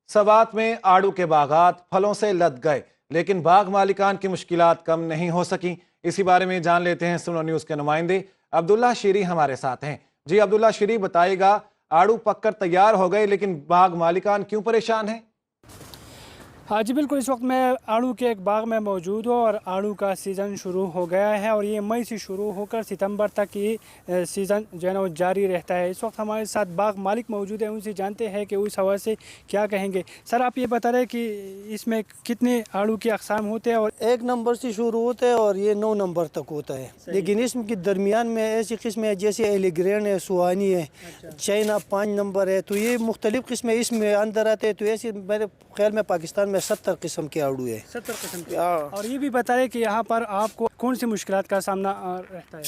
سوات میں آڑو کے باغات پھلوں سے لد گئے، لیکن باغ مالکان کی مشکلات کم نہیں ہو سکیں۔ اسی بارے میں جان لیتے ہیں سنو نیوز کے نمائندے عبداللہ شیری ہمارے ساتھ ہیں۔ جی عبداللہ شیری، بتائے گا آڑو پک کر تیار ہو گئے لیکن باغ مالکان کیوں پریشان ہیں؟ ہاں جی بالکل، اس وقت میں آڑو کے ایک باغ میں موجود ہوں اور آڑو کا سیزن شروع ہو گیا ہے اور یہ مئی سے شروع ہو کر ستمبر تک یہ سیزن جو ہے نا وہ جاری رہتا ہے۔ اس وقت ہمارے ساتھ باغ مالک موجود ہیں، ان سے جانتے ہیں کہ اس حوالے سے کیا کہیں گے۔ سر، آپ یہ بتا رہے کہ اس میں کتنے آڑو کے اقسام ہوتے ہیں؟ اور 1 نمبر سے شروع ہوتا ہے اور یہ 9 نمبر تک ہوتا ہے، لیکن اس کے درمیان میں ایسی قسمیں ہیں جیسے ایلی گرین ہے، سوانی ہے، چائنا 5 نمبر ہے، تو یہ مختلف قسمیں اس میں اندر آتے ہیں۔ تو ایسے میرے خیال میں پاکستان میں 70 قسم کے آڑو ہے۔ 70 قسم کے۔ اور یہ بھی بتا رہے کہ یہاں پر آپ کو کون سی مشکلات کا سامنا رہتا ہے؟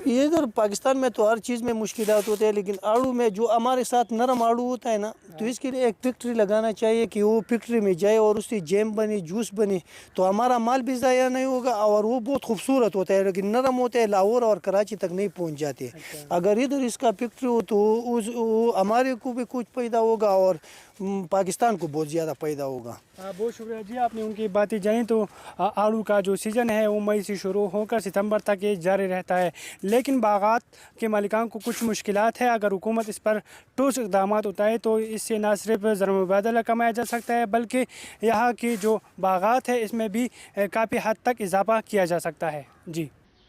یہ ادھر پاکستان میں تو ہر چیز میں مشکلات ہوتے ہیں، لیکن آڑو میں جو ہمارے ساتھ نرم آڑو ہوتا ہے نا، تو اس کے لیے ایک فیکٹری لگانا چاہیے کہ وہ فیکٹری میں جائے اور اس کی جیم بنے، جوس بنے، تو ہمارا مال بھی ضائع نہیں ہوگا اور وہ بہت خوبصورت ہوتا ہے، لیکن نرم ہوتے ہیں، لاہور اور کراچی تک نہیں پہنچ جاتے۔ اگر ادھر اس کا فیکٹری ہو تو ہمارے کو بھی کچھ پیدا ہوگا اور پاکستان کو بہت زیادہ پیدا ہوگا۔ بہت شکریہ جی، آپ نے ان کی باتیں جانی۔ تو آڑو کا جو سیزن ہے وہ مئی سے شروع ہو کر ستمبر تک یہ جاری رہتا ہے، لیکن باغات کے مالکان کو کچھ مشکلات ہے۔ اگر حکومت اس پر ٹھوس اقدامات اٹھائے تو اس سے نہ صرف زر مبادلہ کمایا جا سکتا ہے بلکہ یہاں کی جو باغات ہے اس میں بھی کافی حد تک اضافہ کیا جا سکتا ہے۔ جی،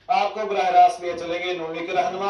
آپ کو براہ راست لیے چلیں گے نومی کے رہنما